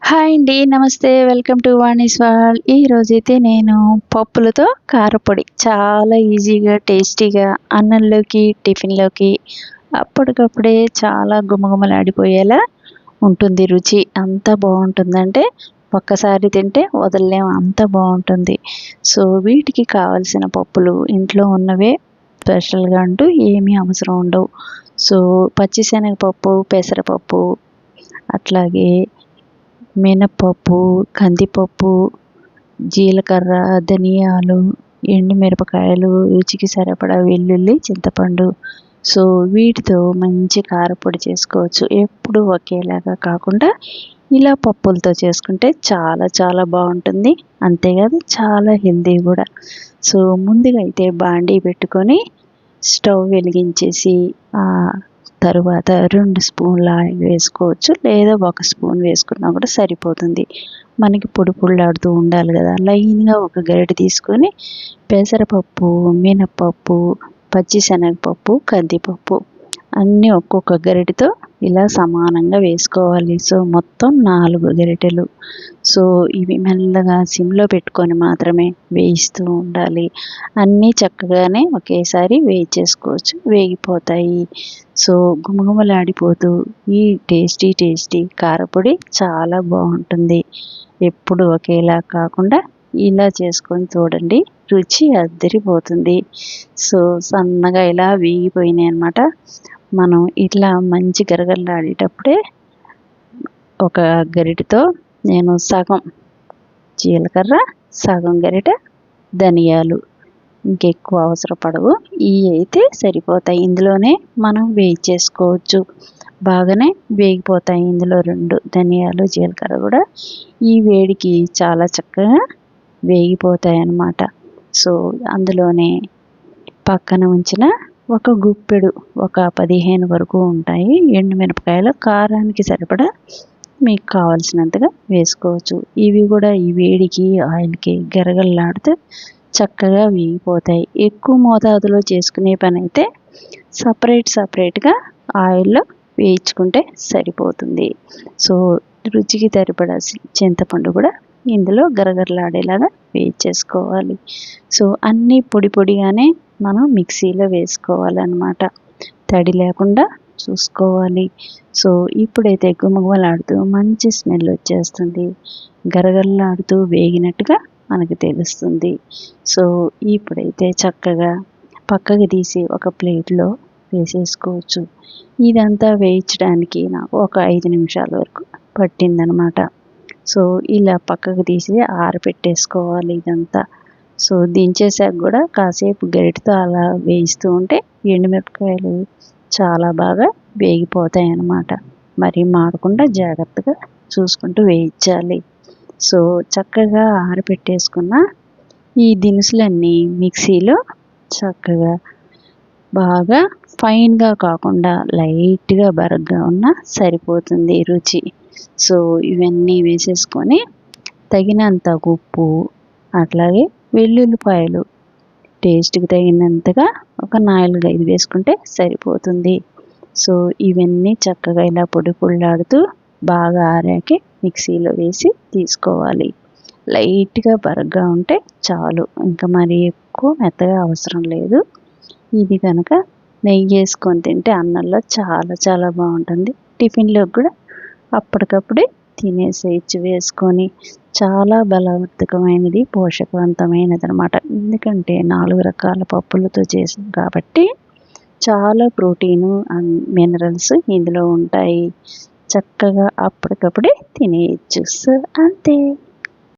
Hi అండి. నమస్తే. Welcome to Vani's world. ఈరోజైతే నేను పప్పులతో కారపొడి చాలా ఈజీగా, టేస్టీగా అన్నంలోకి, టిఫిన్‌లోకి అప్పటికప్పుడే చాలా గుమగుమలాడిపోయేలా ఉంటుంది రుచి. అంత బావుంటుందంటే ఒక్కసారి తింటే వదలలేం అంత బావుంటుంది. సో, వీటికి కావాల్సిన పప్పులు ఇంట్లో ఉన్నవే. స్పెషల్‌గా అంటూ ఏమీ అవసరం ఉండవు. సో, పచ్చిశనగపప్పు, పెసరపప్పు అట్లాగే మినపప్పు, కందిపప్పు, జీలకర్ర, ధనియాలు, ఎండుమిరపకాయలు, రుచికి సరిపడా వెల్లుల్లి, చింతపండు. సో, వీటితో మంచి కారపొడి చేసుకోవచ్చు. ఎప్పుడూ ఒకేలాగా కాకుండా ఇలా పప్పులతో చేసుకుంటే చాలా చాలా బావుంటుంది. అంతేకాదు చాలా హెల్తీ గూడా. సో, ముందుగా అయితే బాండీ పెట్టుకొని స్టవ్ వెలిగించేసి తరువాత 2 స్పూన్ల ఆయిల్ వేసుకోవచ్చు. లేదా 1 స్పూన్ వేసుకున్నా కూడా సరిపోతుంది. మనకి పొడి పొడిలాడుతూ ఉండాలి కదా! లైన్‌గా ఒక గరిటె తీసుకొని పెసరపప్పు, మినపప్పు, పచ్చిశనగపప్పు, కందిపప్పు అన్నీ ఒక్కొక్క గరిటెతో ఇలా సమానంగా వేసుకోవాలి. సో, మొత్తం 4 గరిటెలు. సో, ఇవి మెల్లగా సిమ్‌లో పెట్టుకొని మాత్రమే వేయిస్తూ ఉండాలి. అన్నీ చక్కగానే ఒకేసారి వేయించేసుకోవచ్చు. వేగిపోతాయి. సో, గుమగుమలాడిపోతూ ఈ టేస్టీ టేస్టీ కారపొడి చాలా బావుంటుంది. ఎప్పుడు ఒకేలా కాకుండా ఇలా చేసుకొని చూడండి. రుచి అద్దరిపోతుంది. సో, సన్నగా ఇలా వేగిపోయినాయనమాట. మనం ఇట్లా మంచి గరగరలాడేటప్పుడే ఒక గరిటెతో నేను సగం జీలకర్ర, సగం గరిటె ధనియాలు, ఇంకెక్కువ అవసరపడవు. ఇవి అయితే సరిపోతాయి. ఇందులోనే మనం వేయించేసుకోవచ్చు. బాగానే వేగిపోతాయి. ఇందులో 2 ధనియాలు, జీలకర్ర కూడా ఈ వేడికి చాలా చక్కగా వేగిపోతాయన్నమాట. సో, అందులోనే పక్కన ఉంచిన ఒక గుప్పెడు, ఒక 15 వరకు ఉంటాయి ఎండుమిరపకాయలు. కారానికి సరిపడా మీకు కావాల్సినంతగా వేసుకోవచ్చు. ఇవి కూడా ఈ వేడికి, ఆయిల్‌కి గరగరలాడుతూ చక్కగా వేగిపోతాయి. ఎక్కువ మోతాదులో చేసుకునే పనైతే సపరేట్‌గా ఆయిల్‌లో వేయించుకుంటే సరిపోతుంది. సో, రుచికి సరిపడా చింతపండు కూడా ఇందులో గరగరలాడేలాగా వేయించేసుకోవాలి. సో, అన్నీ పొడి పొడిగానే మనం మిక్సీలో వేసుకోవాలన్నమాట. తడి లేకుండా చూసుకోవాలి. సో, ఇప్పుడైతే గుమగుమలాడుతూ మంచి స్మెల్ వచ్చేస్తుంది. గరగరలాడుతూ వేగినట్టుగా మనకు తెలుస్తుంది. సో, ఇప్పుడైతే చక్కగా పక్కకి తీసి ఒక ప్లేట్‌లో వేసేసుకోవచ్చు. ఇదంతా వేయించడానికి నాకు ఒక 5 నిమిషాల వరకు పట్టిందనమాట. సో, ఇలా పక్కకు తీసి ఆరబెట్టేసుకోవాలి ఇదంతా. సో, దించేసాక కూడా కాసేపు గరిటెతో అలా వేయిస్తూ ఉంటే ఎండుమిరపకాయలు చాలా బాగా వేగిపోతాయన్నమాట. మరి మాడకుండా జాగ్రత్తగా చూసుకుంటూ వేయించాలి. సో, చక్కగా ఆరబెట్టేసుకున్న ఈ దినుసులన్నీ మిక్సీలో చక్కగా బాగా ఫైన్‌గా కాకుండా లైట్‌గా బరగ్గా ఉన్నా సరిపోతుంది రుచి. సో, ఇవన్నీ వేసేసుకొని తగినంత ఉప్పు, అట్లాగే వెల్లుల్లిపాయలు టేస్ట్‌కి తగినంతగా ఒక 4, 5 వేసుకుంటే సరిపోతుంది. సో, ఇవన్నీ చక్కగా ఇలా పొడి పొడిలాడుతూ బాగా ఆరాకే మిక్సీలో వేసి తీసుకోవాలి. లైట్‌గా బరగ్గా ఉంటే చాలు. ఇంకా మరి ఎక్కువ మెత్తగా అవసరం లేదు. ఇది కనుక నెయ్యేసుకొని తింటే అన్నంలో చాలా చాలా బావుంటుంది. టిఫిన్‌లోకి కూడా అప్పటికప్పుడే తినేసేయొచ్చు వేసుకొని. చాలా బలవర్ధకమైనది, పోషకవంతమైనదనమాట. ఎందుకంటే 4 రకాల పప్పులతో చేసాం కాబట్టి చాలా ప్రోటీను అండ్ మినరల్స్ ఇందులో ఉంటాయి. చక్కగా అప్పటికప్పుడే తినేయొచ్చు. సో, అంతే.